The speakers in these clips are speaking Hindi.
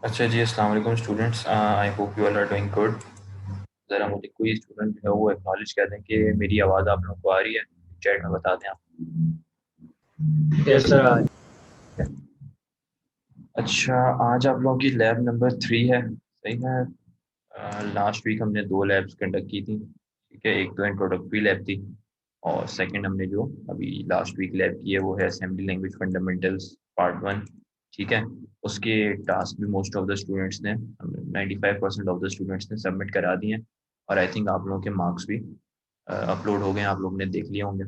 अच्छा जी, अस्सलाम वालेकुम students. I hope you all are doing good. ज़रा मुझे कोई स्टूडेंट जो है वो एक्नॉलेज कर दें कि मेरी आवाज़ आप लोगों को आ रही है। चैट में बता दें आप। यस सर आज। अच्छा, आज आप लोगों की लैब नंबर 3 है, सही है। लास्ट वीक हमने 2 लैब्स कंडक्ट की थी, ठीक है। एक तो इंट्रोडक्टरी लैब थी, और सेकंड हमने जो अभी लास्ट वीक लैब की है वो है असेंबली लैंग्वेज फंडामेंटल्स पार्ट 1, ठीक है। उसके टास्क भी मोस्ट ऑफ द स्टूडेंट्स ने 95% ऑफ द स्टूडेंट्स ने सबमिट करा दिए हैं। और आई थिंक आप लोगों के मार्क्स भी अपलोड हो गए हैं, आप लोगों ने देख लिए होंगे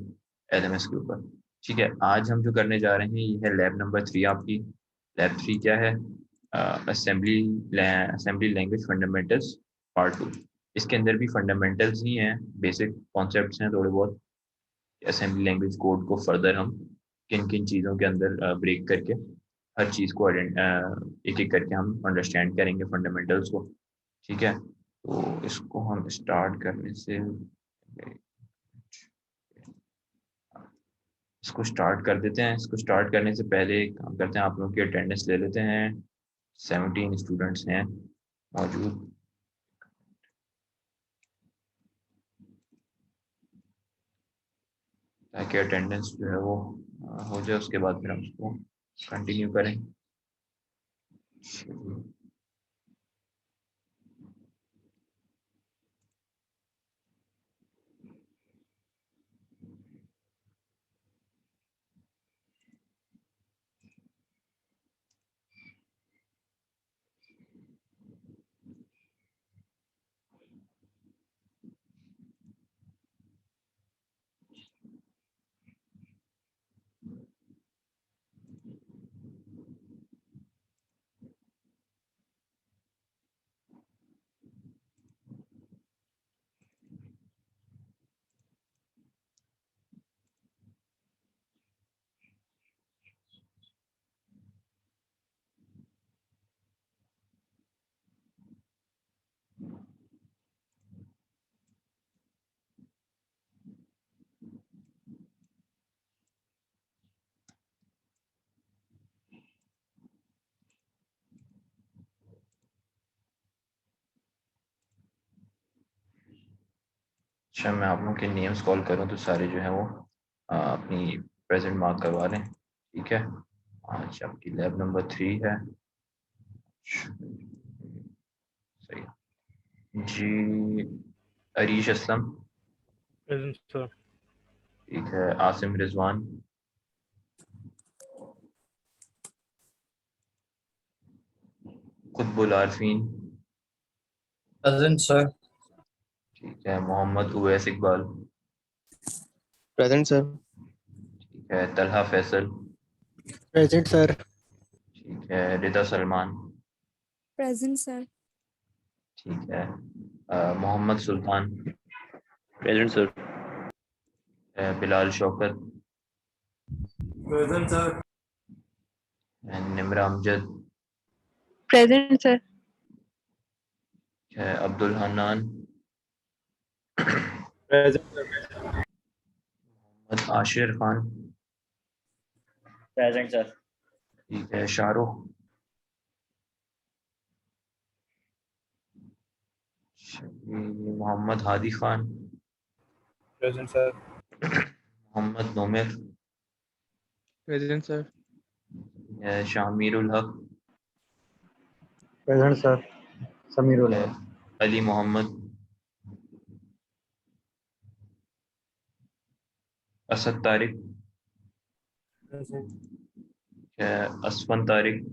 एलएमएस के ऊपर। ठीक है, आज हम जो करने जा रहे हैं ये है लैब नंबर 3 आपकी। लैब 3 क्या है? Assembly assembly language fundamentals part 2। इसके अंदर भी फंडामेंटल्स ही हैं, बेसिक कॉन्सेप्ट्स हैं थोड़े बहुत। असेंबली लैंग्वेज कोड को फर्दर हम किन किन चीज़ों के अंदर ब्रेक करके हर चीज़ को एक एक करके हम अंडरस्टैंड करेंगे फंडामेंटल्स को, ठीक है। तो इसको हम स्टार्ट करने से इसको स्टार्ट कर देते हैं। इसको स्टार्ट करने से पहले एक काम करते हैं, आप लोगों की अटेंडेंस ले लेते हैं। 17 स्टूडेंट्स हैं मौजूद, ताकि अटेंडेंस जो है वो हो जाए, उसके बाद फिर हम उसको कंटिन्यू करें। अच्छा, मैं आप लोगों के नेम्स कॉल करूँ तो सारे जो है वो अपनी प्रेजेंट मार्क करवा लें, ठीक है। आज आपकी लैब नंबर 3 है। सही जी। Arish Aslam, present sir. ठीक है। Asim Rizwan, Qutbul Arfeen, present sir. ठीक है। Mohammad Uwais Iqbal, present sir. ठीक है। Talha Faisal, present sir. ठीक है। Rida Salman, present sir. ठीक है। Mohammad Sultan, present sir. Bilal Shaukat, present sir. Nimra Amjad, present sir. Abdul Hannan, present sir. Mohammad Ashir Khan, present sir. ठीक है। Shahrukh, Mohammad Hadi Khan, present sir. Mohammad Nomer, present sir. Shamirul Haq, present sir. Samir ul है हक। अली मोहम्मद, असद तारिक, प्रेजेंट। है असफन तारिक,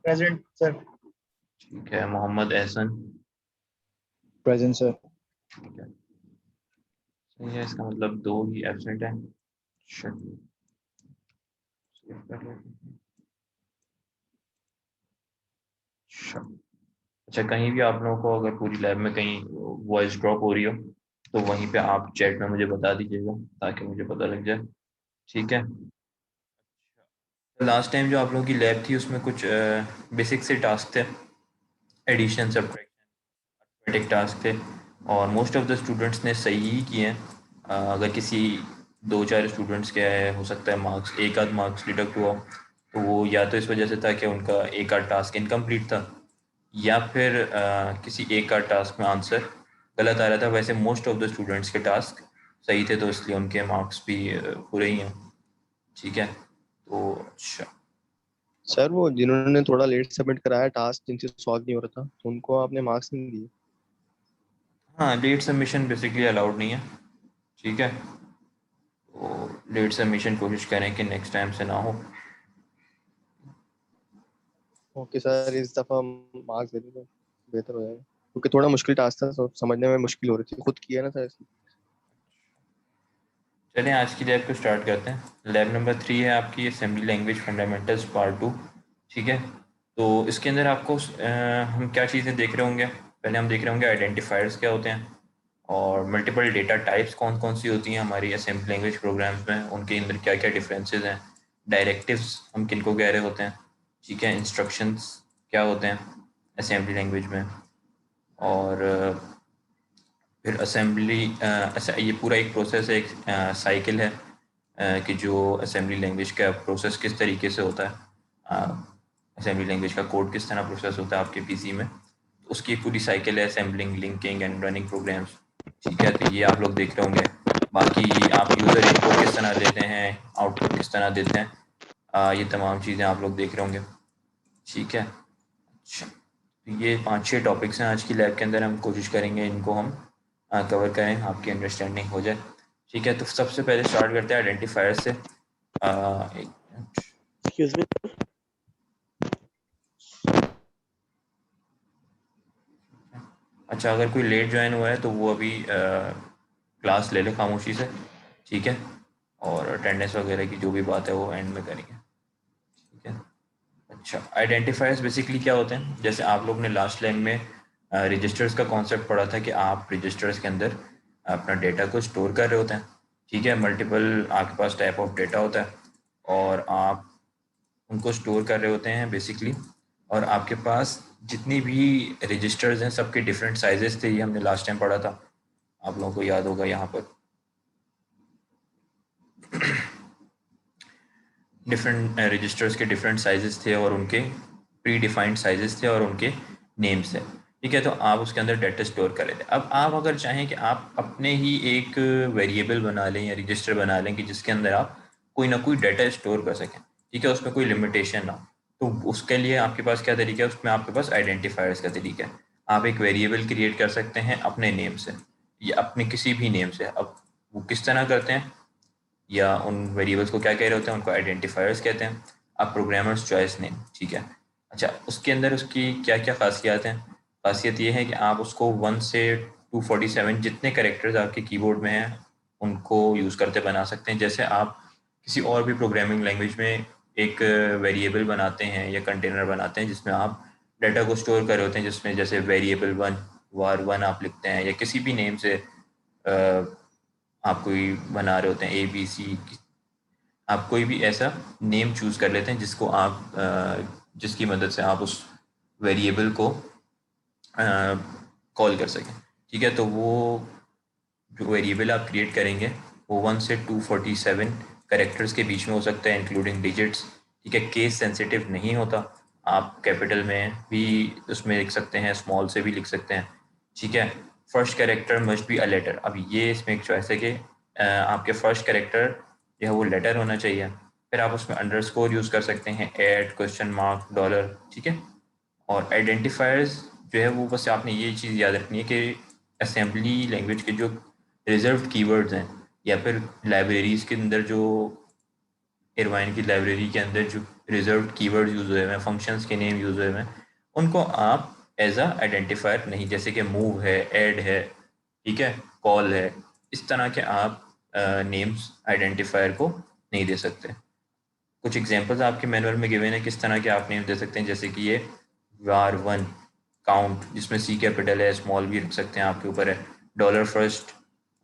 प्रेजेंट सर। ठीक है। Mohammad Ehsan, present sir. ठीक है। सही है, इसका मतलब 2 ही एब्सेंट है। Shit, save कर लेते हैं। Shit. अच्छा, कहीं भी आप लोगों को अगर पूरी लैब में कहीं वॉइस ड्रॉप हो रही हो तो वहीं पे आप चैट में मुझे बता दीजिएगा, ताकि मुझे पता लग जाए, ठीक है। लास्ट टाइम जो आप लोगों की लैब थी उसमें कुछ बेसिक से टास्क थे, एडिशन सब्ट्रैक्शन अरिथमेटिक टास्क थे, और मोस्ट ऑफ द स्टूडेंट्स ने सही ही किए हैं। अगर किसी 2-4 स्टूडेंट्स के हो सकता है मार्क्स, एक आध मार्क्स डिडक्ट हुआ हो, तो वो या तो इस वजह से था कि उनका एक आध टास्क इनकम्प्लीट था, या फिर किसी एक आध टास्क में आंसर गलत आ रहा था। वैसे मोस्ट ऑफ द स्टूडेंट्स के टास्क सही थे, तो इसलिए उनके मार्क्स भी पूरे ही हैं। ठीक है, तो अच्छा। सर वो जिन्होंने थोड़ा लेट सबमिट कराया टास्क जिनसे सॉल्व नहीं हो रहा था तो उनको आपने मार्क्स नहीं दिए? हाँ, लेट सबमिशन बेसिकली अलाउड नहीं है। ठीक है, तो लेट सबमिशन कोशिश करें कि नेक्स्ट टाइम से ना हो। ओके सर, इस दफा मार्क्स दे दो तो बेहतर हो जाएगा, क्योंकि थोड़ा मुश्किल टास्क था तो समझने में मुश्किल हो रही थी, खुद किया ना सर इसलिए। चलें आज की लैब को स्टार्ट करते हैं। लैब नंबर 3 है आपकी असेंबली लैंग्वेज फंडामेंटल्स पार्ट 2। ठीक है, तो इसके अंदर आपको हम क्या चीज़ें देख रहे होंगे। पहले हम देख रहे होंगे आइडेंटिफायर्स क्या होते हैं, और मल्टीपल डेटा टाइप्स कौन कौन सी होती हैं हमारी असेंबली लैंग्वेज प्रोग्राम्स में, उनके अंदर क्या क्या डिफरेंसेस हैं। डायरेक्टिव्स हम किन को कह रहे होते हैं। ठीक है, इंस्ट्रक्शंस क्या होते हैं असेंबली लैंग्वेज में। और फिर असेंबली ये पूरा एक प्रोसेस है, एक साइकिल है कि जो असेंबली लैंग्वेज का प्रोसेस किस तरीके से होता है। असेंबली लैंग्वेज का कोड किस तरह प्रोसेस होता है आपके पीसी में, तो उसकी पूरी साइकिल है, assembling, linking and running programs. ठीक है, तो ये आप लोग देख रहे होंगे। बाकी आप यूज़र इनपुट किस तरह देते हैं, आउटपुट किस तरह देते हैं, ये तमाम चीज़ें आप लोग देख रहे होंगे। ठीक है, अच्छा, तो ये 5-6 टॉपिक्स हैं आज की लैब के अंदर। हम कोशिश करेंगे इनको हम कवर करें, आपकी अंडरस्टैंडिंग हो जाए। ठीक है, तो सबसे पहले स्टार्ट करते हैं आइडेंटिफायर से। एक मिनट। Excuse me. अच्छा, अगर कोई लेट ज्वाइन हुआ है तो वो अभी क्लास ले ले खामोशी से। ठीक है, और अटेंडेंस वगैरह की जो भी बात है वो एंड में करेंगे। ठीक है, अच्छा, आइडेंटिफायर्स बेसिकली क्या होते हैं, जैसे आप लोग ने लास्ट लाइन में रजिस्टर्स का कॉन्सेप्ट पढ़ा था कि आप रजिस्टर्स के अंदर अपना डेटा को स्टोर कर रहे होते हैं। ठीक है, मल्टीपल आपके पास टाइप ऑफ डेटा होता है, और आप उनको स्टोर कर रहे होते हैं बेसिकली। और आपके पास जितनी भी रजिस्टर्स हैं सबके डिफरेंट साइजेस थे, ये हमने लास्ट टाइम पढ़ा था, आप लोगों को याद होगा। यहाँ पर डिफरेंट रजिस्टर्स के डिफरेंट साइजेस थे, और उनके प्री डिफाइंड साइजेस थे, और उनके नेम्स थे। ठीक है, तो आप उसके अंदर डाटा स्टोर कर रहे थे। अब आप अगर चाहें कि आप अपने ही एक वेरिएबल बना लें या रजिस्टर बना लें कि जिसके अंदर आप कोई ना कोई डाटा स्टोर कर सकें, ठीक है, उसमें कोई लिमिटेशन ना, तो उसके लिए आपके पास क्या तरीका है, उसमें आपके पास आइडेंटिफायर्स का तरीका है। आप एक वेरिएबल क्रिएट कर सकते हैं अपने नेम से, या अपने किसी भी नेम से। अब वो किस तरह करते हैं, या उन वेरिएबल्स को क्या कह रहे होते हैं, उनको आइडेंटिफायर्स कहते हैं। अब प्रोग्रामर्स चॉइस नेम, ठीक है। अच्छा, उसके अंदर उसकी क्या क्या खासियत हैं। खासियत ये है कि आप उसको 1 से 247 जितने करेक्टर्स आपके कीबोर्ड में हैं उनको यूज़ करते बना सकते हैं। जैसे आप किसी और भी प्रोग्रामिंग लैंग्वेज में एक वेरिएबल बनाते हैं या कंटेनर बनाते हैं जिसमें आप डाटा को स्टोर कर रहे होते हैं, जिसमें जैसे वेरिएबल 1 var1 आप लिखते हैं, या किसी भी नेम से आप कोई बना रहे होते हैं, ABC, आप कोई भी ऐसा नेम चूज़ कर लेते हैं जिसको आप जिसकी मदद से आप उस वेरिएबल को कॉल कर सकें। ठीक है, तो वो जो वेरिएबल आप क्रिएट करेंगे वो 1 से 247 करेक्टर्स के बीच में हो सकता है, इंक्लूडिंग डिजिट्स। ठीक है, केस सेंसिटिव नहीं होता, आप कैपिटल में भी उसमें लिख सकते हैं, स्मॉल से भी लिख सकते हैं। ठीक है, first character must be a letter. अब ये इसमें एक चॉइस है कि आपके फर्स्ट कैरेक्टर जो है वो लेटर होना चाहिए। फिर आप उसमें अंडरस्कोर यूज़ कर सकते हैं, ऐड, क्वेश्चन मार्क, डॉलर। ठीक है, और आइडेंटिफायर्स जो है वो बस आपने ये चीज़ याद रखनी है कि असेंबली लैंग्वेज के जो रिजर्व्ड कीवर्ड्स हैं, या फिर लाइब्रेरीज़ के अंदर जो इरवाइन की लाइब्रेरी के अंदर जो रिजर्व्ड कीवर्ड यूज़ हुए हैं, फंक्शंस के नेम यूज़ हुए हैं, उनको आप एज अ आइडेंटिफायर नहीं, जैसे कि मूव है, ऐड है, ठीक है, कॉल है, इस तरह के आप नेम्स आइडेंटिफायर को नहीं दे सकते। कुछ एग्जांपल्स आपके मैनुअल में गिवन है किस तरह के आप नेम दे सकते हैं, जैसे कि ये var1 काउंट, जिसमें C कैपिटल है, स्मॉल भी रख सकते हैं, आपके ऊपर है। Dollar first,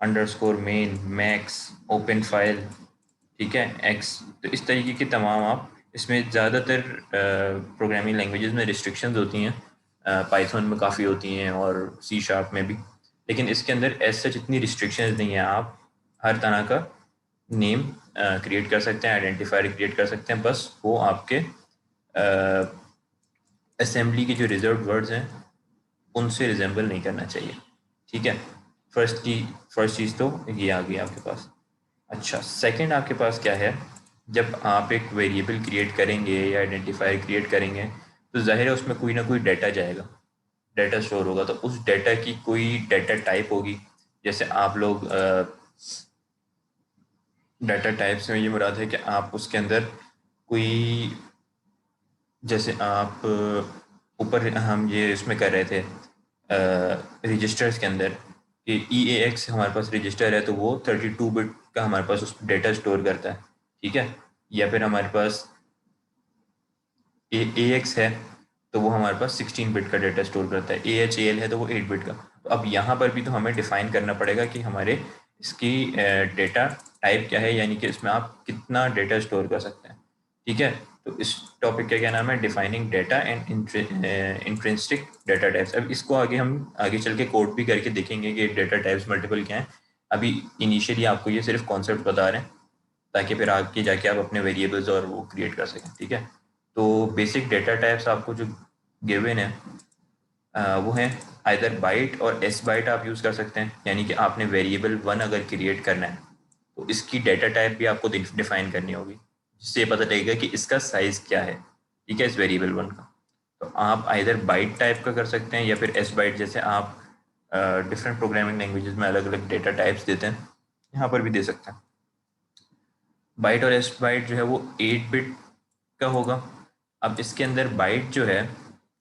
underscore main, max, open file, ठीक है, एक्स। तो इस तरीके के तमाम आप इसमें ज़्यादातर प्रोग्रामिंग लैंग्वेजेस में रिस्ट्रिक्शंस होती हैं, पाइथन में काफ़ी होती हैं और C# में भी, लेकिन इसके अंदर एज सच इतनी रिस्ट्रिक्शंस नहीं है। आप हर तरह का नेम क्रिएट कर सकते हैं, आइडेंटिफायर क्रिएट कर सकते हैं, बस वो आपके असेंबली के जो रिजर्व वर्ड्स हैं उनसे रिजेंबल नहीं करना चाहिए। ठीक है, फर्स्ट चीज़ तो ये आ गई आपके पास। अच्छा, सेकंड आपके पास क्या है, जब आप एक वेरिएबल क्रिएट करेंगे या आइडेंटिफायर क्रिएट करेंगे तो जाहिर है उसमें कोई ना कोई डाटा जाएगा, डाटा स्टोर होगा, तो उस डाटा की कोई डाटा टाइप होगी। जैसे आप लोग डाटा टाइप से ये मुराद है कि आप उसके अंदर कोई, जैसे आप ऊपर हम ये इसमें कर रहे थे रजिस्टर्स के अंदर कि EAX हमारे पास रजिस्टर है तो वो 32 बिट का हमारे पास उस डेटा स्टोर करता है। ठीक है, या फिर हमारे पास AX है तो वो हमारे पास 16 बिट का डेटा स्टोर करता है, AHAL है तो वो 8 बिट का। तो अब यहाँ पर भी तो हमें डिफाइन करना पड़ेगा कि हमारे इसकी डेटा टाइप क्या है, यानी कि इसमें आप कितना डेटा स्टोर कर सकते हैं। ठीक है, तो इस टॉपिक का क्या नाम है, defining data and intrinsic data types. अब इसको हम आगे चल के कोड भी करके देखेंगे कि डेटा टाइप्स मल्टीपल क्या हैं। अभी इनिशियली आपको ये सिर्फ कॉन्सेप्ट बता रहे हैं ताकि फिर आगे जाके आप अपने वेरिएबल्स और वो क्रिएट कर सकें। ठीक है, तो बेसिक डेटा टाइप्स आपको जो गिवन है वो है आइदर बाइट और एस बाइट आप यूज़ कर सकते हैं, यानी कि आपने वेरिएबल 1 अगर क्रिएट करना है तो इसकी डेटा टाइप भी आपको डिफाइन करनी होगी, जिससे पता लगेगा कि इसका साइज़ क्या है। ठीक है, इस वेरिएबल 1 का तो आप आइदर बाइट टाइप का कर सकते हैं या फिर एस बाइट, जैसे आप डिफरेंट प्रोग्रामिंग लैंग्वेजेस में अलग अलग डेटा टाइप्स देते हैं, यहाँ पर भी दे सकते हैं। बाइट और एस बाइट जो है वो 8 बिट का होगा। अब इसके अंदर बाइट जो है,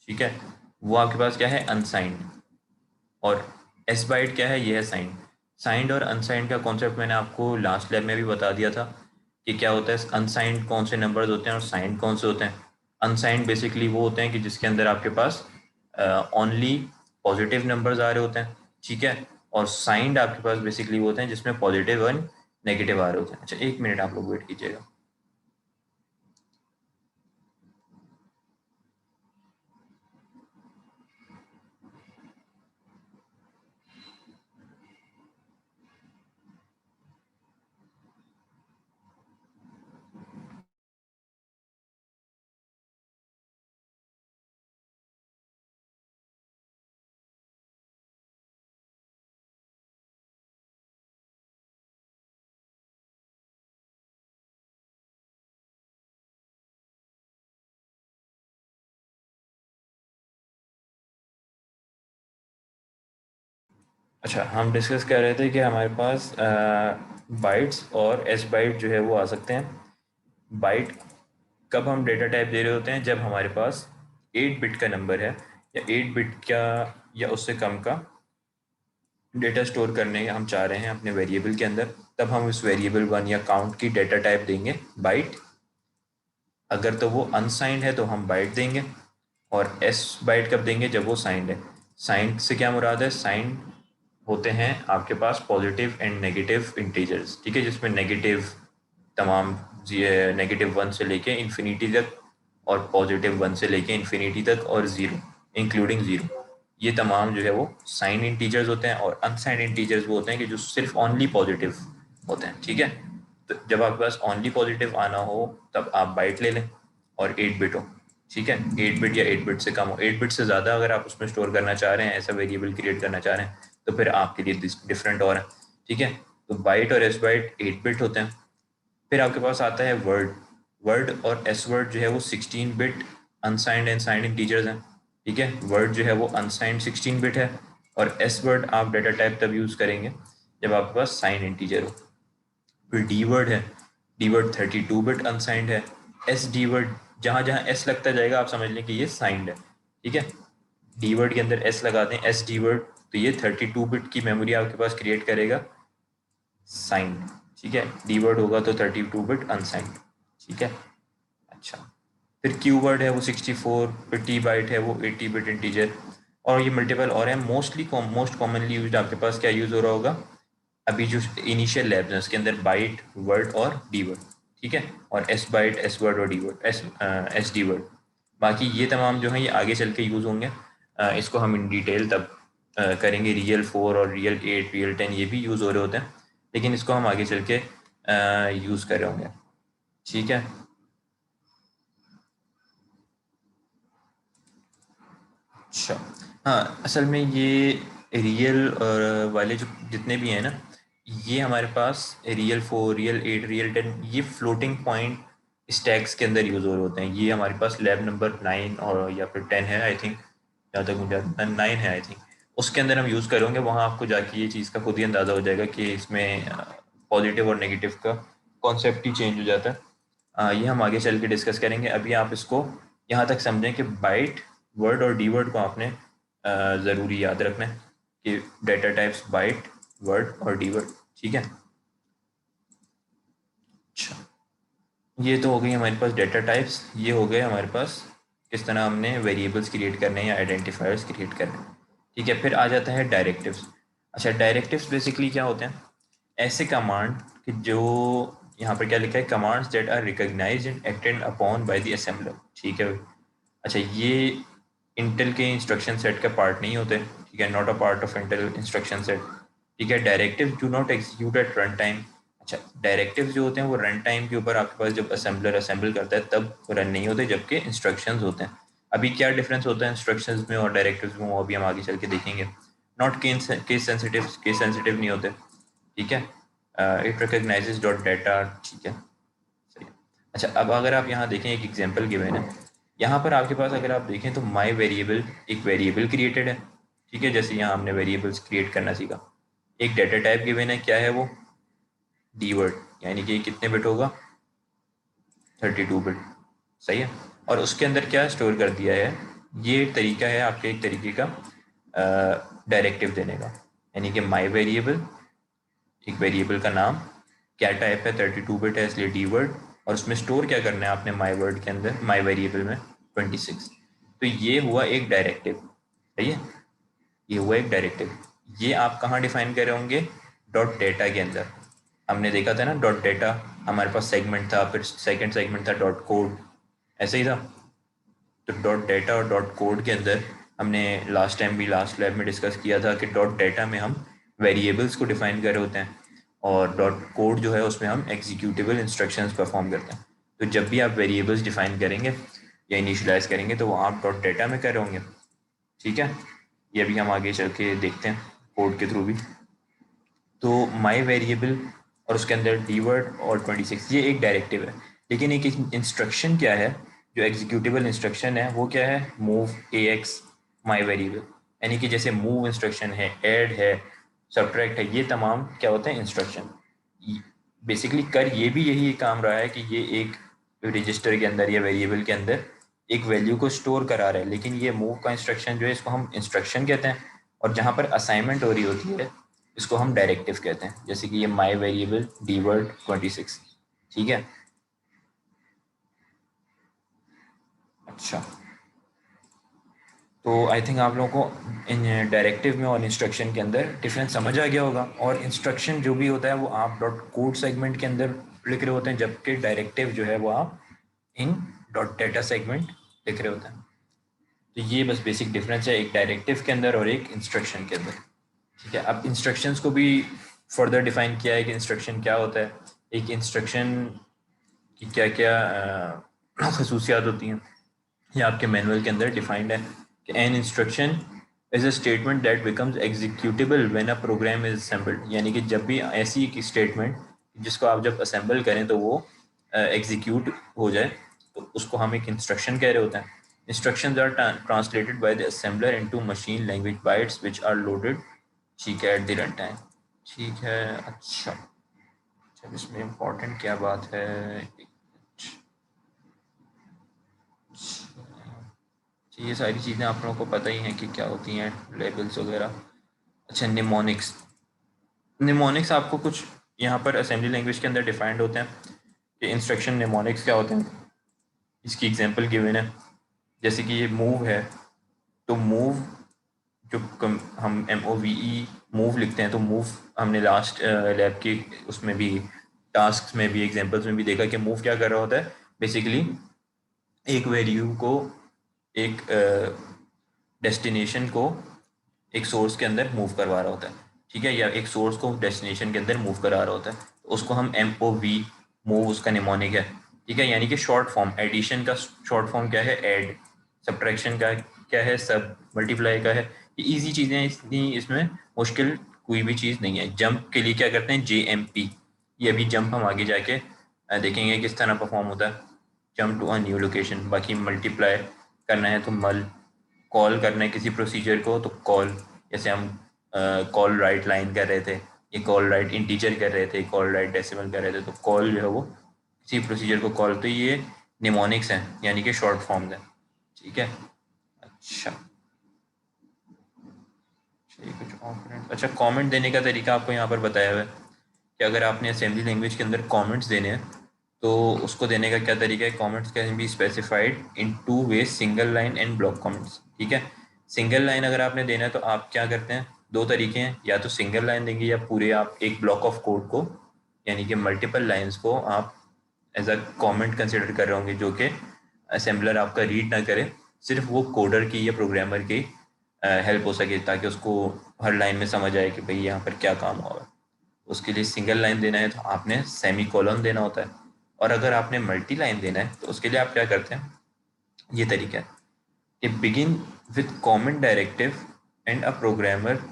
ठीक है, वो आपके पास क्या है, अनसाइंड, और एस बाइट क्या है, ये है साइंड। साइंड और अनसाइंड का कॉन्सेप्ट मैंने आपको लास्ट लैब में भी बता दिया था कि क्या होता है, अनसाइंड कौन से नंबर्स होते हैं और साइंड कौन से होते हैं। अनसाइंड बेसिकली वो होते हैं कि जिसके अंदर आपके पास ओनली पॉजिटिव नंबर्स आ रहे होते हैं। ठीक है, और साइंड आपके पास बेसिकली वो होते हैं जिसमें पॉजिटिव और नेगेटिव आ रहे होते हैं। अच्छा, 1 मिनट आप लोग वेट कीजिएगा। अच्छा, हम डिस्कस कर रहे थे कि हमारे पास बाइट्स और एस बाइट जो है वो आ सकते हैं। बाइट कब हम डेटा टाइप दे रहे होते हैं, जब हमारे पास 8 बिट का नंबर है या 8 बिट का या उससे कम का डेटा स्टोर करने हम चाह रहे हैं अपने वेरिएबल के अंदर, तब हम उस वेरिएबल 1 या काउंट की डेटा टाइप देंगे बाइट। अगर तो वो अनसाइंड है तो हम बाइट देंगे, और एस बाइट कब देंगे, जब वो साइंड है। साइंड से क्या मुराद है, साइंड होते हैं आपके पास पॉजिटिव एंड नेगेटिव इंटीजर्स। ठीक है, जिसमें नेगेटिव तमाम -1 से लेके इन्फिनिटी तक, और +1 से लेके इन्फिनिटी तक, और 0 इंक्लूडिंग 0, ये तमाम जो है वो साइन इंटीजर्स होते हैं। और अनसाइंड इंटीजर्स वो होते हैं कि जो सिर्फ ओनली पॉजिटिव होते हैं। ठीक है, तो जब आपके पास ओनली पॉजिटिव आना हो तब आप बाइट ले लें और 8 बिट हो। ठीक है, 8 बिट या 8 बिट से कम हो, 8 बिट से ज़्यादा अगर आप उसमें स्टोर करना चाह रहे हैं, ऐसा वेरिएबल क्रिएट करना चाह रहे हैं, तो फिर आपके लिए डिफरेंट और है। ठीक है, तो बाइट और एस बाइट 8 बिट होते हैं। फिर आपके पास आता है वर्ड। वर्ड और एस वर्ड जो है वो 16 bit unsigned and signed integers हैं। ठीक है, वर्ड जो है वो अनसाइंड 16 बिट है, और एस वर्ड आप डेटा टाइप तब यूज़ करेंगे जब आपके पास साइंड इंटीजर हो। फिर डी वर्ड है, डी वर्ड 32 बिट अनसाइंड है। एस डी वर्ड, जहाँ जहाँ एस लगता जाएगा आप समझ लें कि ये साइंड है। ठीक है, डी वर्ड के अंदर एस लगा दें, एस डी वर्ड, तो ये 32 बिट की मेमोरी आपके पास क्रिएट करेगा, साइंड। ठीक है, डी वर्ड होगा तो 32 बिट अनसाइंड। ठीक है, अच्छा, फिर क्यू वर्ड है वो 64, फिर टी बाइट है वो 80 बिट इंटीजर, और ये मल्टीपल और है। मोस्ट कॉमनली यूज आपके पास क्या यूज़ हो रहा होगा, अभी जो इनिशियल लैब्स हैं उसके अंदर बाइट, वर्ड और डी वर्ड। ठीक है, और एस बाइट, एस वर्ड और D word, S D word. बाकी ये तमाम जो हैं ये आगे चल के यूज़ होंगे। इसको हम इन डिटेल तब करेंगे। रियल 4 और रियल 8, रियल 10 ये भी यूज़ हो रहे होते हैं, लेकिन इसको हम आगे चल के यूज़ कर रहे होंगे, ठीक है। अच्छा, हाँ, असल में ये रियल वाले जो जितने भी हैं ना, ये हमारे पास रियल 4, रियल 8, रियल 10, ये फ्लोटिंग पॉइंट स्टैक्स के अंदर यूज़ हो रहे होते हैं। ये हमारे पास लैब नंबर 9 और या फिर 10 है आई थिंक, जहाँ तक मुझे 9 है आई थिंक, उसके अंदर हम यूज़ करेंगे। वहाँ आपको जाके ये चीज़ का खुद ही अंदाज़ा हो जाएगा कि इसमें पॉजिटिव और नेगेटिव का कॉन्सेप्ट ही चेंज हो जाता है। ये हम आगे चल के डिस्कस करेंगे। अभी आप इसको यहाँ तक समझें कि बाइट वर्ड और डी वर्ड को आपने ज़रूरी याद रखना है कि डेटा टाइप्स बाइट, वर्ड और डी वर्ड, ठीक है। अच्छा, ये तो हो गई हमारे पास डेटा टाइप्स। ये हो गए हमारे पास किस तरह हमने वेरिएबल्स क्रिएट करने हैं या आइडेंटिफायर्स क्रिएट करने हैं, ठीक है। फिर आ जाता है डायरेक्टिव्स। अच्छा, डायरेक्टिव्स बेसिकली क्या होते हैं? ऐसे कमांड कि जो यहाँ पर क्या लिखा है, commands that are recognized and acted upon by the assembler, ठीक है। अच्छा, ये इंटेल के इंस्ट्रक्शन सेट का पार्ट नहीं होते, ठीक है, not a part of Intel instruction set, ठीक है। Directive do not execute at run time. अच्छा, डायरेक्टिव जो होते हैं वो रन टाइम के ऊपर आपके पास जब असेंबलर असेंबल करता है तब रन नहीं होते, जबकि इंस्ट्रक्शंस होते हैं। अभी क्या डिफरेंस होता है इंस्ट्रक्शंस में और डायरेक्टिव्स में, वो अभी हम आगे चल के देखेंगे। नॉट केस सेंसिटिव नहीं होते, ठीक है। इट रिकॉग्नाइजेज डॉट डेटा, ठीक है, सही है। अच्छा, अब अगर आप यहाँ देखें, एक एग्जांपल गिवन है यहाँ पर आपके पास, अगर आप देखें तो माई वेरिएबल एक वेरिएबल क्रिएटेड है, ठीक है। जैसे यहाँ हमने वेरिएबल्स क्रिएट करना सीखा। एक डेटा टाइप गिवन है, क्या है वो? डी वर्ड, यानी कि कितने बिट होगा? 32 बिट, सही है। और उसके अंदर क्या स्टोर कर दिया है? ये तरीका है आपके एक तरीके का डायरेक्टिव देने का, यानी कि माई वेरिएबल, एक वेरिएबल का नाम, क्या टाइप है? 32 बिट है इसलिए डी वर्ड, और उसमें स्टोर क्या करना है आपने माई वर्ड के अंदर, माई वेरिएबल में 26। तो ये हुआ एक डायरेक्टिव, सही है, ये हुआ एक डायरेक्टिव। ये आप कहाँ डिफाइन कर रहे होंगे? डॉट डेटा के अंदर। हमने देखा था ना, डॉट डेटा हमारे पास सेगमेंट था, फिर सेकंड सेगमेंट था डॉट कोड, ऐसे ही था। तो डॉट डेटा और डॉट कोड के अंदर हमने लास्ट टाइम भी लास्ट लैब में डिस्कस किया था कि डॉट डेटा में हम वेरिएबल्स को डिफाइन कर रहे होते हैं, और डॉट कोड जो है उसमें हम एग्जीक्यूटिबल इंस्ट्रक्शंस परफॉर्म करते हैं। तो जब भी आप वेरिएबल्स डिफाइन करेंगे या इनिशियलाइज करेंगे तो वो आप डॉट डेटा में कर रहे होंगे, ठीक है। ये भी हम आगे चल के देखते हैं कोड के थ्रू भी। तो माई वेरिएबल और उसके अंदर डी वर्ड और 26, ये एक डायरेक्टिव है। लेकिन एक इंस्ट्रक्शन क्या है जो एग्जीक्यूटिबल इंस्ट्रक्शन है, वो क्या है? मूव ए एक्स माई वेरिएबल, यानी कि जैसे मूव इंस्ट्रक्शन है, ऐड है, सब्ट्रैक्ट है, ये तमाम क्या होते हैं? इंस्ट्रक्शन। बेसिकली कर ये भी यही काम रहा है कि ये एक रजिस्टर के अंदर या वेरिएबल के अंदर एक वैल्यू को स्टोर करा रहा है। लेकिन ये मूव का इंस्ट्रक्शन जो है, इसको हम इंस्ट्रक्शन कहते हैं, और जहाँ पर असाइनमेंट हो रही होती है इसको हम डायरेक्टिव कहते हैं। जैसे कि ये माई वेरिएबल डी वर्ड 26, ठीक है। अच्छा, तो आई थिंक आप लोगों को इन डायरेक्टिव में और इंस्ट्रक्शन के अंदर डिफरेंस समझ आ गया होगा। और इंस्ट्रक्शन जो भी होता है वो आप डॉट कोड सेगमेंट के अंदर लिख रहे होते हैं, जबकि डायरेक्टिव जो है वो आप इन डॉट डेटा सेगमेंट लिख रहे होते हैं। तो ये बस बेसिक डिफरेंस है एक डायरेक्टिव के अंदर और एक इंस्ट्रक्शन के अंदर, ठीक है। अब इंस्ट्रक्शंस को भी फर्दर डिफाइन किया है कि इंस्ट्रक्शन क्या होता है, एक इंस्ट्रक्शन की क्या क्या खसूसियात होती हैं, ये आपके मैनुअल के अंदर डिफाइंड है कि an instruction is a statement that becomes executable when a program is assembled, यानी कि जब भी ऐसी एक स्टेटमेंट जिसको आप जब असेंबल करें तो वो एग्जीक्यूट हो जाए, तो उसको हम एक इंस्ट्रक्शन कह रहे होते हैं। Instructions are translated by the assembler into machine language bytes which are loaded, ठीक है, एट द रन टाइम, ठीक है। अच्छा, जब इसमें इम्पोर्टेंट क्या बात है, ये सारी चीज़ें आप लोगों को पता ही हैं कि क्या होती हैं, लेबल्स वगैरह। अच्छा, निमोनिक्स, निमोनिक्स आपको कुछ यहाँ पर असेंबली लैंग्वेज के अंदर डिफाइंड होते हैं कि इंस्ट्रक्शन निमोनिक्स क्या होते हैं। इसकी एग्जांपल गिवन है, जैसे कि ये मूव है, तो मूव जो हम MOVE मूव लिखते हैं, तो मूव हमने लास्ट लैब की उसमें भी टास्क में भी एग्जांपल्स में भी देखा कि मूव क्या कर रहा होता है, बेसिकली एक वैल्यू को एक डेस्टिनेशन को एक सोर्स के अंदर मूव करवा रहा होता है। ठीक है, या एक सोर्स को डेस्टिनेशन के अंदर मूव करा रहा होता है, तो उसको हम MOV, मूव उसका निमोनिक है, ठीक है, यानी कि शॉर्ट फॉर्म। एडिशन का शॉर्ट फॉर्म क्या है? ऐड। सब्ट्रैक्शन का क्या है? सब। मल्टीप्लाई का है। ये इजी चीज़ें, इतनी इसमें मुश्किल कोई भी चीज़ नहीं है। जंप के लिए क्या करते हैं? JMP। ये अभी जंप हम आगे जाके देखेंगे किस तरह परफॉर्म होता है। Jump to a new location. बाकी मल्टीप्लाई करना है तो मल। कॉल करना है किसी प्रोसीजर को तो कॉल। जैसे हम कॉल राइट लाइन कर रहे थे, ये कॉल राइट इंटीजर कर रहे थे, कॉल राइट डेसिमल कर रहे थे, तो कॉल जो है वो किसी प्रोसीजर को कॉल। तो ये निमोनिक्स हैं, यानी कि शॉर्ट फॉर्म्स हैं। ठीक है। अच्छा, चलिए कुछ और करें। अच्छा, कमेंट देने का तरीका आपको यहाँ पर बताया हुआ है कि अगर आपने असेंबली लैंग्वेज के अंदर कमेंट्स देने हैं तो उसको देने का क्या तरीका है? Comments can be specified in 2 ways, single line and block comments. ठीक है, सिंगल लाइन अगर आपने देना है तो आप क्या करते हैं? 2 तरीके हैं, या तो सिंगल लाइन देंगे या पूरे आप एक ब्लॉक ऑफ कोड को, यानी कि मल्टीपल लाइंस को आप एज अ कमेंट कंसिडर कर रहे होंगे, जो कि असेंबलर आपका रीड ना करे, सिर्फ वो कोडर की या प्रोग्रामर की हेल्प हो सके, ताकि उसको हर लाइन में समझ आए कि भाई यहाँ पर क्या काम हुआ है। उसके लिए सिंगल लाइन देना है तो आपने सेमी कोलन देना होता है, और अगर आपने मल्टी लाइन देना है तो उसके लिए आप क्या करते हैं? ये तरीका है कि begin with common directive and a programmer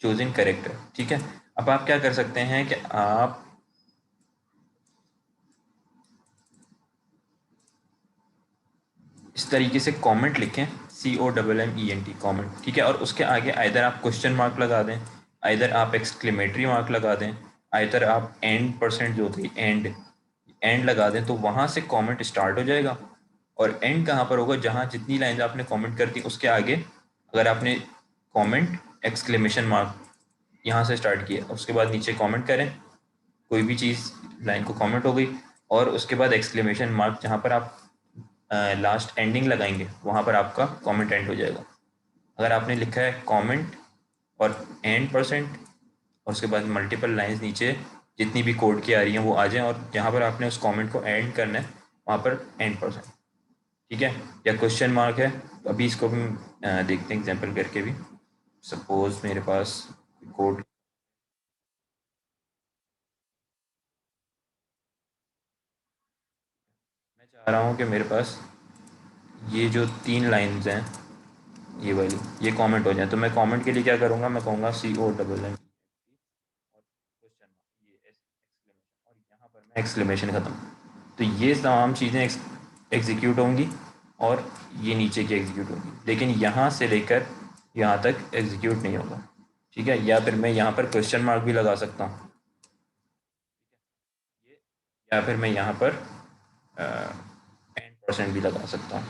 choosing character. ठीक है, अब आप क्या कर सकते हैं कि आप इस तरीके से कमेंट लिखें, COMMENT कमेंट। ठीक है, और उसके आगे आइदर आप क्वेश्चन मार्क लगा दें, आइदर आप एक्सक्लेमेटरी मार्क लगा दें, आइदर आप एंड परसेंट जो होती है एंड लगा दें, तो वहां से कमेंट स्टार्ट हो जाएगा। और एंड कहाँ पर होगा? जहां जितनी लाइन आपने कमेंट कर दी उसके आगे अगर आपने कमेंट एक्सक्लेमेशन मार्क यहाँ से स्टार्ट किया, उसके बाद नीचे कमेंट करें कोई भी चीज़, लाइन को कमेंट हो गई, और उसके बाद एक्सक्लेमेशन मार्क जहाँ पर आप लास्ट एंडिंग लगाएंगे वहाँ पर आपका कमेंट एंड हो जाएगा। अगर आपने लिखा है कमेंट और एंड परसेंट, और उसके बाद मल्टीपल लाइंस नीचे जितनी भी कोड की आ रही हैं वो आ जाएं, और जहाँ पर आपने उस कमेंट को एंड करना है वहाँ पर एंड परसेंट। ठीक है, या क्वेश्चन मार्क है तो अभी इसको हम देखते हैं एग्जाम्पल करके भी। सपोज मेरे पास कोड, मैं चाह रहा हूँ कि मेरे पास ये जो 3 लाइंस हैं ये वाली, ये कमेंट हो जाए, तो मैं कमेंट के लिए क्या करूँगा? मैं कहूँगा COMMENT और क्वेश्चन मार्क, ये एक्सक्लेमेशन, और यहाँ पर मैं एक्सक्लेमेशन ख़त्म। तो ये तमाम चीज़ें एग्जीक्यूट होंगी और ये नीचे की एग्जीक्यूट होंगी, लेकिन यहाँ से लेकर यहाँ तक एग्जीक्यूट नहीं होगा। ठीक है, या फिर मैं यहाँ पर क्वेश्चन मार्क भी लगा सकता हूँ, या फिर मैं यहाँ पर एंड परसेंट भी लगा सकता हूँ।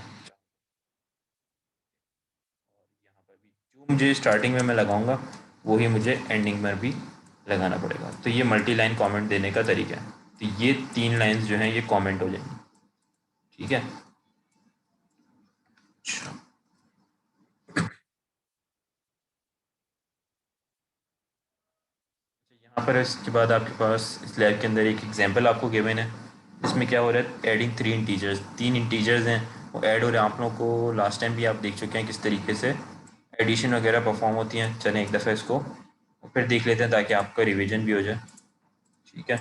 यहाँ पर भी जो मुझे स्टार्टिंग में मैं लगाऊंगा वही मुझे एंडिंग में भी लगाना पड़ेगा। तो ये मल्टी लाइन कमेंट देने का तरीका है। तो ये 3 लाइंस जो हैं ये कमेंट हो जाएंगी। ठीक है, अच्छा, यहाँ पर इसके बाद आपके पास इस लैब के अंदर एक एग्जांपल आपको गिवन है। इसमें क्या हो रहा है? एडिंग 3 इंटीजर्स, 3 इंटीजर्स हैं वो ऐड हो रहे हैं। आप लोगों को लास्ट टाइम भी आप देख चुके हैं किस तरीके से एडिशन वगैरह परफॉर्म होती हैं। चलें एक दफ़ा इसको फिर देख लेते हैं ताकि आपका रिविजन भी हो जाए। ठीक है,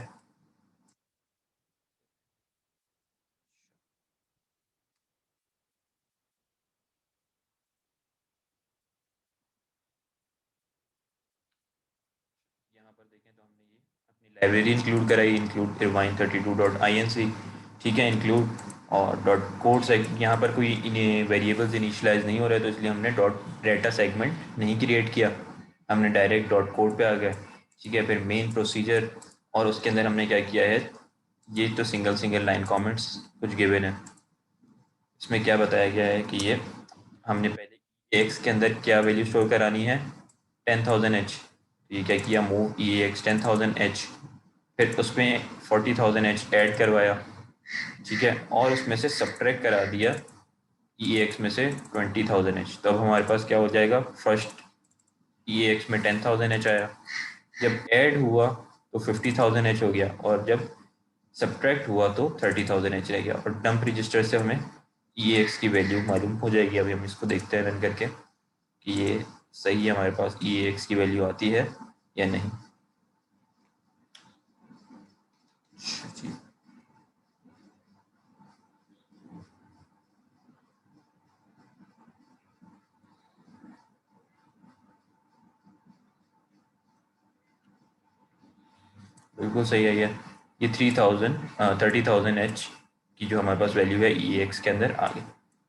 यहाँ पर देखें तो हमने ये अपनी लाइब्रेरी इंक्लूड कराई, इंक्लूड irvine32.inc। ठीक है, इंक्लूड और डॉट कोड सेग, यहाँ पर कोई वेरिएबल्स इनिशियलाइज नहीं हो रहा है तो इसलिए हमने डॉट डाटा सेगमेंट नहीं क्रिएट किया, हमने डायरेक्ट डॉट कोड पे आ गए। ठीक है, फिर मेन प्रोसीजर, और उसके अंदर हमने क्या किया है? ये तो सिंगल सिंगल लाइन कमेंट्स कुछ गिवन है। इसमें क्या बताया गया है कि ये हमने पहले एक्स के अंदर क्या वैल्यू स्टोर करानी है? 10,000 H। ये क्या किया? मूव EAX 10,000 H, फिर उसमें 40,000 H ऐड करवाया। ठीक है, और उसमें से सब्ट्रैक्ट करा दिया EAX में से 20,000 H। तो अब हमारे पास क्या हो जाएगा? फर्स्ट EAX में 10,000 H आया, जब ऐड हुआ तो 50,000 H हो गया, और जब सब्ट्रैक्ट हुआ तो 30,000 H रह गया। और डंप रजिस्टर से हमें EAX की वैल्यू मालूम हो जाएगी। अभी हम इसको देखते हैं रन करके कि ये सही है, हमारे पास EAX की वैल्यू आती है या नहीं? जी, बिल्कुल सही है ये 30,000 की जो हमारे पास वैल्यू है ई एक्स के अंदर आ गई।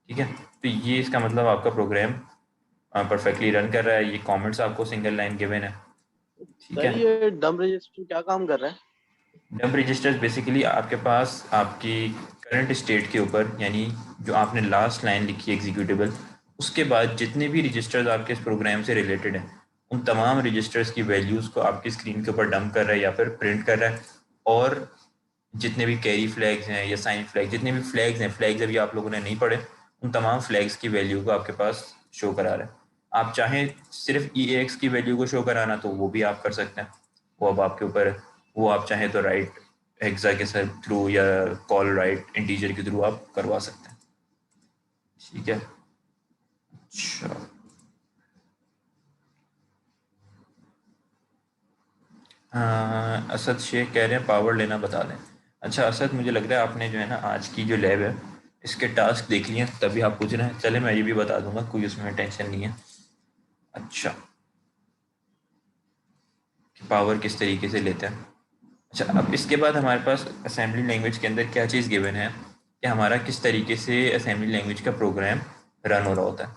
ठीक है, तो ये इसका मतलब आपका प्रोग्राम परफेक्टली रन कर रहा है। ये कमेंट्स आपको सिंगल लाइन गिवन है। ठीक सर है, ये डम रजिस्टर क्या काम कर रहा है? डंप रजिस्टर्स बेसिकली आपके पास आपकी करंट स्टेट के ऊपर, यानी जो आपने लास्ट लाइन लिखी है एग्जीक्यूटेबल, उसके बाद जितने भी रजिस्टर्स आपके इस प्रोग्राम से रिलेटेड हैं उन तमाम रजिस्टर्स की वैल्यूज़ को आपकी स्क्रीन के ऊपर डंप कर रहा है या फिर प्रिंट कर रहा है। और जितने भी कैरी फ्लैग्स हैं या साइन फ्लैग, जितने भी फ्लैग्स हैं, फ्लैग्स अभी आप लोगों ने नहीं पढ़े, उन तमाम फ्लैग्स की वैल्यू को आपके पास शो करा रहा है। आप चाहें सिर्फ ई एक्स की वैल्यू को शो कराना तो वो भी आप कर सकते हैं, वो अब आपके ऊपर है। वो आप चाहें तो राइट हेक्सा के थ्रू या कॉल राइट इंटीजर के थ्रू आप करवा सकते हैं। ठीक है, अच्छा असद शेख कह रहे हैं पावर लेना बता दें। अच्छा असद, मुझे लग रहा है आपने जो है ना आज की जो लैब है इसके टास्क देख लिए हैं तभी आप पूछ रहे हैं। चले मैं ये भी बता दूंगा, कोई उसमें टेंशन नहीं है। अच्छा, कि पावर किस तरीके से लेते हैं। अच्छा, अब इसके बाद हमारे पास असेंबली लैंग्वेज के अंदर क्या चीज़ गिवन है कि हमारा किस तरीके से असेंबली लैंग्वेज का प्रोग्राम रन हो रहा होता है।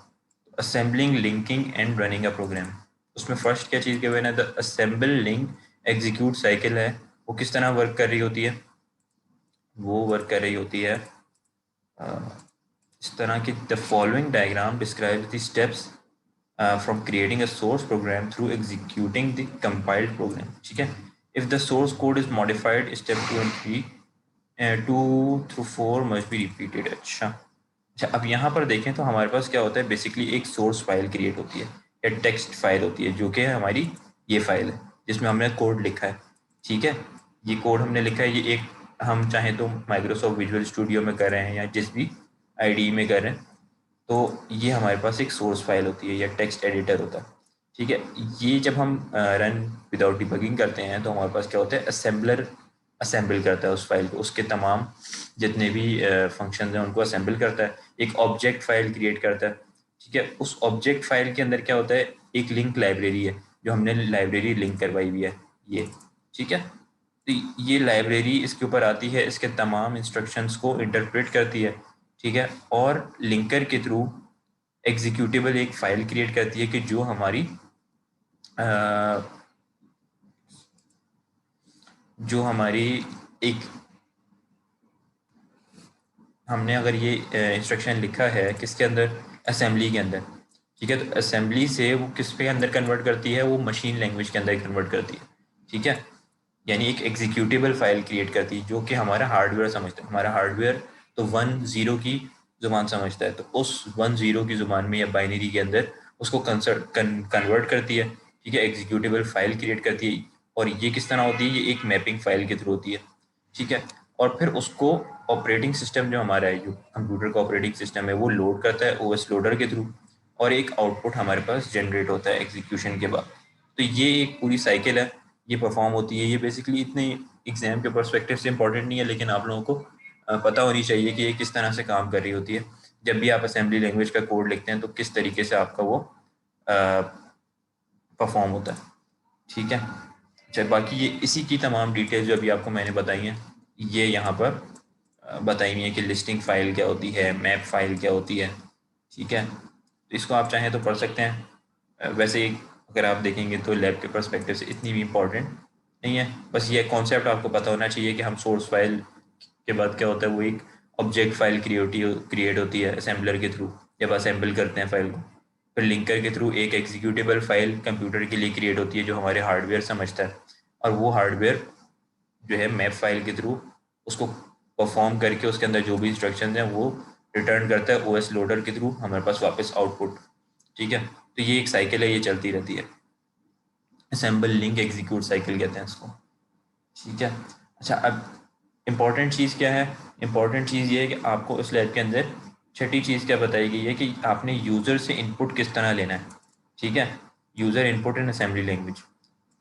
Assembling, linking and running a program, उसमें फर्स्ट क्या चीज़ गिवन है, the assemble link execute cycle है। वो किस तरह वर्क कर रही होती है? वो वर्क कर रही होती है इस तरह की, the following diagram describe the steps from creating a source program through executing the compiled program. ठीक है, if the source code is modified step 2 and 3 2 through 4 must be repeated। अच्छा, अब यहाँ पर देखें तो हमारे पास क्या होता है, बेसिकली एक सोर्स फाइल क्रिएट होती है या टेक्स्ट फाइल होती है जो कि हमारी ये फाइल है जिसमें हमने कोड लिखा है। ठीक है, ये कोड हमने लिखा है, ये एक, हम चाहें तो माइक्रोसॉफ्ट विजुअल स्टूडियो में कर रहे हैं या जिस भी आईडी में कर रहे हैं, तो ये हमारे पास एक सोर्स फाइल होती है या टेक्स्ट एडिटर होता है। ठीक है, ये जब हम रन विदाउट डिबगिंग करते हैं तो हमारे पास क्या होता है, असेंबलर असेंबल करता है उस फाइल को, उसके तमाम जितने भी फंक्शंस हैं उनको असेंबल करता है, एक ऑब्जेक्ट फाइल क्रिएट करता है। ठीक है, उस ऑब्जेक्ट फाइल के अंदर क्या होता है, एक लिंक लाइब्रेरी है जो हमने लाइब्रेरी लिंक करवाई हुई है ये। ठीक है, तो ये लाइब्रेरी इसके ऊपर आती है, इसके तमाम इंस्ट्रक्शंस को इंटरप्रेट करती है। ठीक है, और लिंकर के थ्रू एग्जीक्यूटेबल एक फाइल क्रिएट करती है कि जो हमारी जो हमारी एक, हमने अगर ये इंस्ट्रक्शन लिखा है किसके अंदर, असेंबली के अंदर। ठीक है, तो असेंबली से वो किस पे अंदर कन्वर्ट करती है, वो मशीन लैंग्वेज के अंदर कन्वर्ट करती है। ठीक है, यानी एक एग्जीक्यूटेबल फाइल क्रिएट करती है जो कि हमारा हार्डवेयर समझता है। हमारा हार्डवेयर तो 1-0 की ज़ुबान समझता है, तो उस 1-0 की ज़ुबान में या बाइनरी के अंदर उसको कन्वर्ट करती है। ठीक है, एग्जीक्यूटेबल फाइल क्रिएट करती है, और ये किस तरह होती है, ये एक मैपिंग फाइल के थ्रू होती है। ठीक है, और फिर उसको ऑपरेटिंग सिस्टम जो हमारा है, जो कंप्यूटर का ऑपरेटिंग सिस्टम है, वो लोड करता है ओएस लोडर के थ्रू, और एक आउटपुट हमारे पास जनरेट होता है एग्जीक्यूशन के बाद। तो ये एक पूरी साइकिल है, ये परफॉर्म होती है। ये बेसिकली इतने एग्जाम के पर्सपेक्टिव से इंपॉर्टेंट नहीं है, लेकिन आप लोगों को पता होनी चाहिए कि ये किस तरह से काम कर रही होती है। जब भी आप असेंबली लैंग्वेज का कोड लिखते हैं तो किस तरीके से आपका वो परफॉर्म होता है। ठीक है, अच्छा, बाकी ये इसी की तमाम डिटेल्स जो अभी आपको मैंने बताई हैं ये यहाँ पर बताई हुई है कि लिस्टिंग फाइल क्या होती है, मैप फाइल क्या होती है। ठीक है, तो इसको आप चाहें तो पढ़ सकते हैं। वैसे अगर आप देखेंगे तो लैब के पर्सपेक्टिव से इतनी भी इम्पोर्टेंट नहीं है, बस ये कॉन्सेप्ट आपको पता होना चाहिए कि हम सोर्स फाइल के बाद क्या होता है, वो एक ऑब्जेक्ट फाइल क्रिएट होती है असेंबलर के थ्रू, जब असेंबल करते हैं फाइल को। फिर लिंकर के थ्रू एक एग्जीक्यूटेबल फाइल कंप्यूटर के लिए क्रिएट होती है जो हमारे हार्डवेयर समझता है, और वो हार्डवेयर जो है मैप फाइल के थ्रू उसको परफॉर्म करके उसके अंदर जो भी इंस्ट्रक्शन हैं वो रिटर्न करता है ओएस लोडर के थ्रू हमारे पास वापस आउटपुट। ठीक है, तो ये एक साइकिल है, ये चलती रहती है, असेंबल लिंक एग्जीक्यूट साइकिल कहते हैं इसको। ठीक है, अच्छा, अब इम्पॉर्टेंट चीज़ क्या है, इम्पॉर्टेंट चीज़ ये है कि आपको इस लैब के अंदर छठी चीज़ क्या बताई गई है कि आपने यूज़र से इनपुट किस तरह लेना है। ठीक है, user input in assembly language.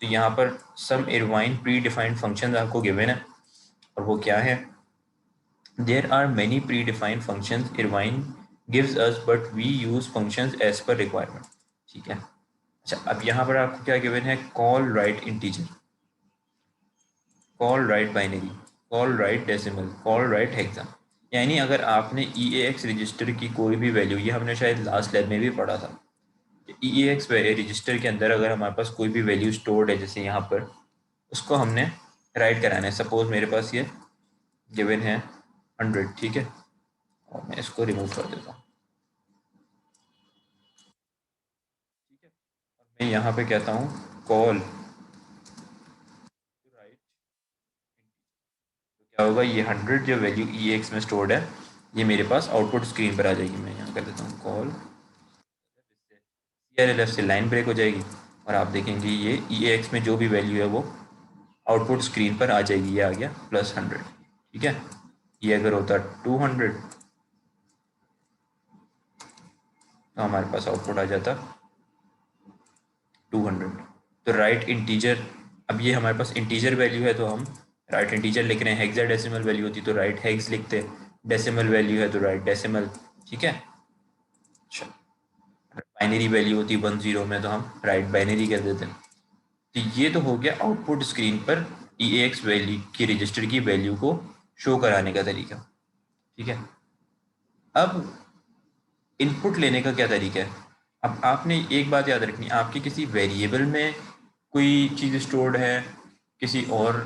तो यहाँ पर some Irvine predefined function आपको गिवन है, और वो क्या है, there are many predefined function Irvine gives us but we use functions as per requirement. ठीक है, अच्छा अब यहाँ पर आपको क्या गिवन है, call right integer, call right binary, call right decimal, call right hexa. यानी अगर आपने EAX रजिस्टर की कोई भी वैल्यू, ये हमने शायद लास्ट लैब में भी पढ़ा था, EAX रजिस्टर के अंदर अगर हमारे पास कोई भी वैल्यू स्टोर्ड है, जैसे यहाँ पर, उसको हमने राइट कराना है। सपोज मेरे पास ये गिवन है 100, ठीक है, और मैं इसको रिमूव कर देता हूँ, ठीक है, और मैं यहाँ पे कहता हूँ कॉल राइट, तो क्या होगा, ये 100 जो वैल्यू EAX में स्टोर्ड है, ये मेरे पास आउटपुट स्क्रीन पर आ जाएगी। मैं यहाँ कर देता हूँ कॉल, CRLF से लाइन ब्रेक हो जाएगी, और आप देखेंगे ये EAX में जो भी वैल्यू है वो आउटपुट स्क्रीन पर आ जाएगी। ये आ गया +100, ठीक है। ये अगर होता 200 तो हमारे पास आउटपुट आ जाता 200। तो राइट इंटीजर, अब ये हमारे पास इंटीजर वैल्यू है तो हम राइट इंटीजर लिख रहे हैं, हेक्साडेसिमल वैल्यू होती तो राइट हेक्स लिखते, डेसिमल वैल्यू है तो राइट डेसिमल, ठीक है। अच्छा, बाइनरी वैल्यू होती 10 में तो हम राइट बाइनरी कर देते हैं। तो ये तो हो गया आउटपुट स्क्रीन पर EAX वैल्यू की रजिस्टर की वैल्यू को शो कराने का तरीका, ठीक है। अब इनपुट लेने का क्या तरीका है। अब आपने एक बात याद रखनी, आपके किसी वेरिएबल में कोई चीज़ स्टोर्ड है, किसी और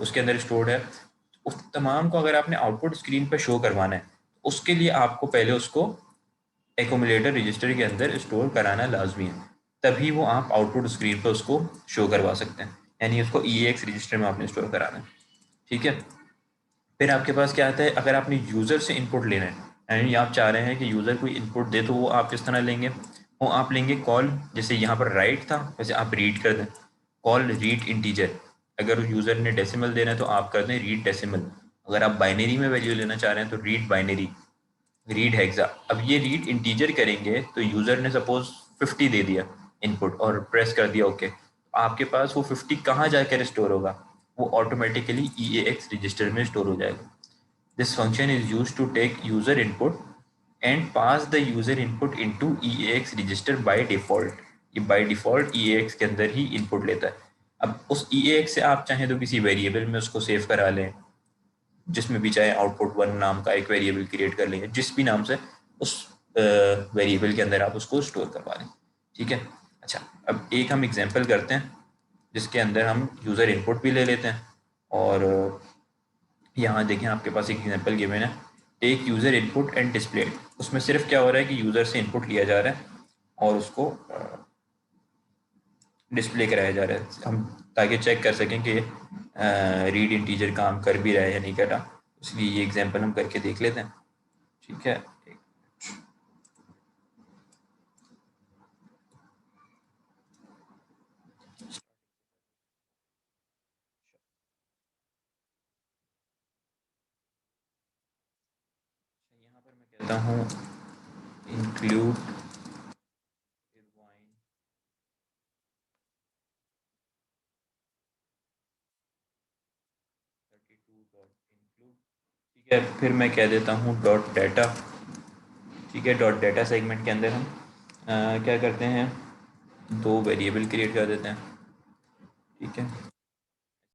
उसके अंदर स्टोर्ड है, उस तमाम को अगर आपने आउटपुट स्क्रीन पर शो करवाना है, उसके लिए आपको पहले उसको एक्यूमुलेटर रजिस्टर के अंदर स्टोर कराना लाजमी है, तभी वो आप आउटपुट स्क्रीन पर उसको शो करवा सकते हैं। यानी उसको EAX रजिस्टर में आपने स्टोर कराना है, ठीक है। फिर आपके पास क्या आता है, अगर आपने यूज़र से इनपुट लेना है, यानी आप चाह रहे हैं कि यूज़र कोई इनपुट दे, तो वो आप किस तरह लेंगे, वो आप लेंगे कॉल, जैसे यहाँ पर राइट था वैसे आप रीड कर दें, कॉल रीड इंटीजर। अगर यूज़र ने डेसिमल देना है तो आप कर दें रीड डेसिमल। अगर आप बाइनरी में वैल्यू लेना चाह रहे हैं तो रीड बाइनरी, रीड हेक्सा। अब ये रीड इंटीजर करेंगे तो यूज़र ने सपोज 50 दे दिया इनपुट और प्रेस कर दिया ओके, आपके पास वो 50 कहाँ जाकर स्टोर होगा, वो ऑटोमेटिकली EAX रजिस्टर में स्टोर हो जाएगा। This function is used to take user input and pass the user input into EAX register by default. ये बाय डिफॉल्ट EAX के अंदर ही इनपुट लेता है। अब उस EAX से आप चाहें तो किसी वेरिएबल में उसको सेव करा लें, जिसमें भी चाहे आउटपुट 1 नाम का एक वेरिएबल क्रिएट कर लेंगे, जिस भी नाम से उस वेरिएबल के अंदर आप उसको स्टोर करवा लें, ठीक है। अच्छा, अब एक हम एग्जांपल करते हैं जिसके अंदर हम यूज़र इनपुट भी ले लेते हैं, और यहाँ देखें आपके पास एक एग्जांपल गिवन है, take user input and display. उसमें सिर्फ क्या हो रहा है कि यूज़र से इनपुट लिया जा रहा है और उसको डिस्प्ले कराया जा रहा है, हम ताकि चेक कर सकें कि रीड इंटीजर काम कर भी रहा है या नहीं कर रहा। इसलिए ये एग्जांपल हम करके देख लेते हैं, ठीक है। यहाँ पर मैं कहता हूँ इंक्लूड इरवाइन ठीक है। फिर मैं कह देता हूँ डॉट डाटा, ठीक है। डॉट डाटा सेगमेंट के अंदर हम क्या करते हैं, 2 वेरिएबल क्रिएट कर देते हैं, ठीक है।